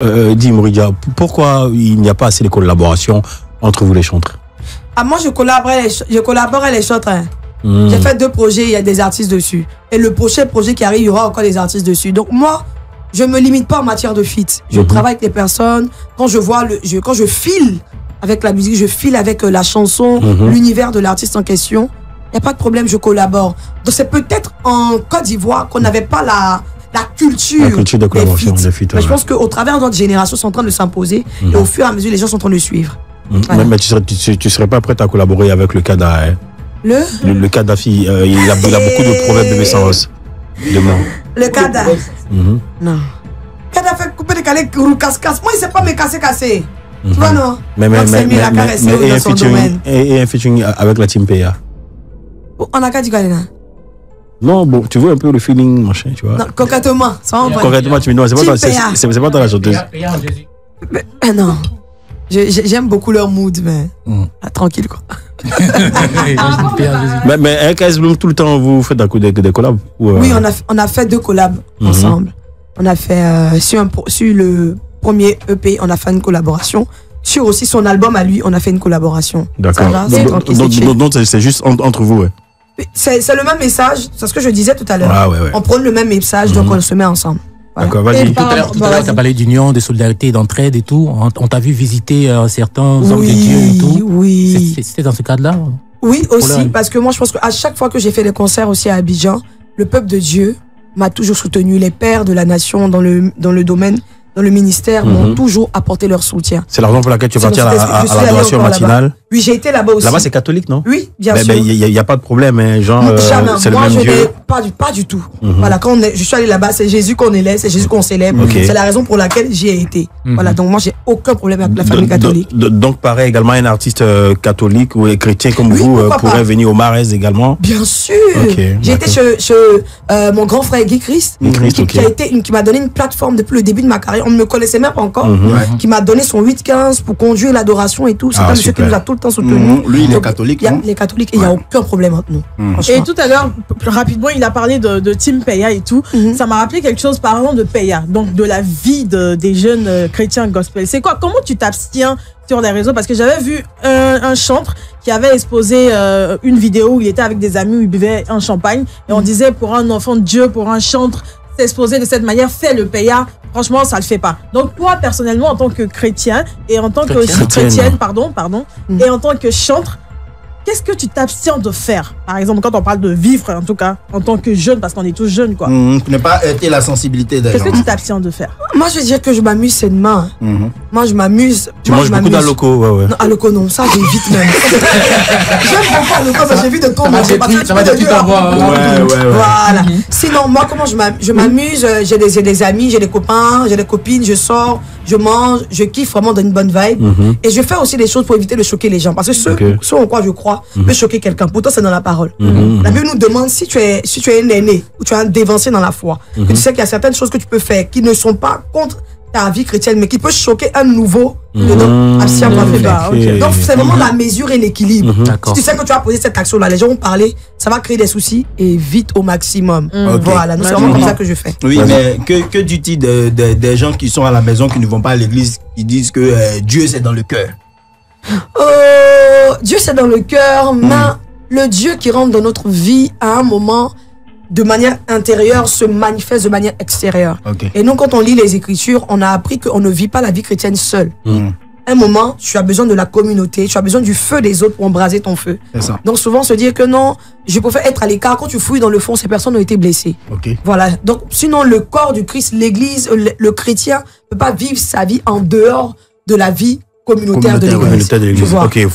Dis Mouridja, pourquoi il n'y a pas assez de collaboration entre vous les chantres? Ah, moi, je collabore les chantres. Hein. J'ai fait 2 projets, il y a des artistes dessus. Et le prochain projet qui arrive, il y aura encore des artistes dessus. Donc moi, je me limite pas en matière de feat. Je travaille avec les personnes. Quand je file avec la musique, je file avec la chanson, l'univers de l'artiste en question. Il n'y a pas de problème, je collabore. Donc c'est peut-être en Côte d'Ivoire qu'on n'avait pas la culture de collaboration des feats. Mais ouais. je pense qu'au travers de notre génération, c'est en train de s'imposer. Et au fur et à mesure, les gens sont en train de suivre. Voilà. Mais tu serais pas prête à collaborer avec le Kada, hein? Le Kadhafi, il a beaucoup de problèmes de naissance. Le Kada. Non. Kada fait couper des calés, casse-casse. Moi, il ne sait pas me casser. Tu vois, non? Mais un featuring avec la Team PA. On a qu'à dire Galena. Non, bon, tu vois un peu le feeling, machin, tu vois. Non, concrètement. Concrètement, tu me dis, c'est pas dans la chanteuse. Non. J'aime beaucoup leur mood, mais tranquille, quoi. mais avec Ice Bloom, tout le temps, vous faites des collabs? Oui, on a fait 2 collabs ensemble. On a fait, sur le premier EP, on a fait une collaboration. Sur aussi son album à lui, on a fait une collaboration. D'accord. Donc c'est juste entre vous, ouais. C'est le même message, c'est ce que je disais tout à l'heure. Ah, ouais. On prend le même message, donc on se met ensemble. Voilà. D'accord, vas-y. Tout à l'heure, tu as parlé d'union, de solidarité, d'entraide et tout. On t'a vu visiter certains hommes de Dieu et tout. Oui. C'était dans ce cadre-là? Oui, aussi, parce que moi, je pense qu'à chaque fois que j'ai fait des concerts aussi à Abidjan, le peuple de Dieu m'a toujours soutenu. Les pères de la nation dans le domaine, dans le ministère, m'ont toujours apporté leur soutien. C'est la raison pour laquelle tu es parti à l'adoration matinale? Oui, j'ai été là-bas aussi. Là-bas, c'est catholique, non? Oui, bien sûr. Il n'y a pas de problème, hein, genre, c'est le même Dieu. Pas du tout. Voilà, quand je suis allé là-bas, c'est Jésus qu'on élève, c'est Jésus qu'on célèbre. C'est la raison pour laquelle j'y ai été. Voilà, donc moi, j'ai aucun problème avec la famille catholique. Donc, pareil, également, un artiste catholique ou chrétien comme vous pourrait venir au Marais également? Bien sûr. J'ai été chez mon grand frère Guy Christ, qui m'a donné une plateforme depuis le début de ma carrière. On ne me connaissait même pas encore. Qui m'a donné son 8-15 pour conduire l'adoration et tout. C'est un monsieur qui nous a tout le temps soutenus. Lui, il est catholique. Il est catholique et il n'y a aucun problème entre nous. Et tout à l'heure, rapidement, il a parlé de Team Peya et tout. Ça m'a rappelé quelque chose parlant de Peya, donc de la vie des jeunes chrétiens gospel. C'est quoi? Comment tu t'abstiens sur les réseaux? Parce que j'avais vu un chantre qui avait exposé une vidéo où il était avec des amis où il buvait un champagne et on disait pour un enfant de Dieu, pour un chantre, s'exposer de cette manière, fait le Peya. Franchement, ça le fait pas. Donc toi, personnellement, en tant que chrétien et en tant que chrétienne, pardon, et en tant que chantre, qu'est-ce que tu t'abstiens de faire? Par exemple, quand on parle de vivre, en tout cas, en tant que jeune, parce qu'on est tous jeunes, quoi. Pour ne pas heurter la sensibilité des gens. Qu'est-ce que tu t'abstiens de faire? Moi, je veux dire que je m'amuse sainement. Moi, je m'amuse. Tu manges beaucoup d'aloco, ouais. Non, aloco, non, ça, j'évite même. J'aime beaucoup aloco, parce que j'ai vu de tout manger. Ça va tout avoir. Voilà. Sinon, moi, comment je m'amuse? J'ai des amis, j'ai des copains, j'ai des copines, je sors, je mange, je kiffe vraiment dans une bonne vibe. Et je fais aussi des choses pour éviter de choquer les gens. Parce que ce en quoi je crois peut choquer quelqu'un. Pourtant, c'est dans la parole. La Bible nous demande si tu es un aîné ou tu es un dévancé dans la foi, que tu sais qu'il y a certaines choses que tu peux faire qui ne sont pas contre ta vie chrétienne, mais qui peut choquer un nouveau. Donc, c'est vraiment la mesure et l'équilibre. Si tu sais que tu vas poser cette action-là, les gens vont parler, ça va créer des soucis et vite au maximum. Voilà, c'est vraiment comme ça que je fais. Oui, mais que dis-tu des gens qui sont à la maison, qui ne vont pas à l'église, qui disent que Dieu c'est dans le cœur? Dieu c'est dans le cœur, mais le Dieu qui rentre dans notre vie à un moment de manière intérieure se manifeste de manière extérieure. Et nous, quand on lit les Écritures, on a appris qu'on ne vit pas la vie chrétienne seule. Un moment, tu as besoin de la communauté, tu as besoin du feu des autres pour embraser ton feu. Donc souvent se dire que non, je préfère être à l'écart. Quand tu fouilles dans le fond, ces personnes ont été blessées. Voilà. Donc sinon, le corps du Christ, l'église, le chrétien ne peut pas vivre sa vie en dehors de la vie communautaire de l'église. Ok.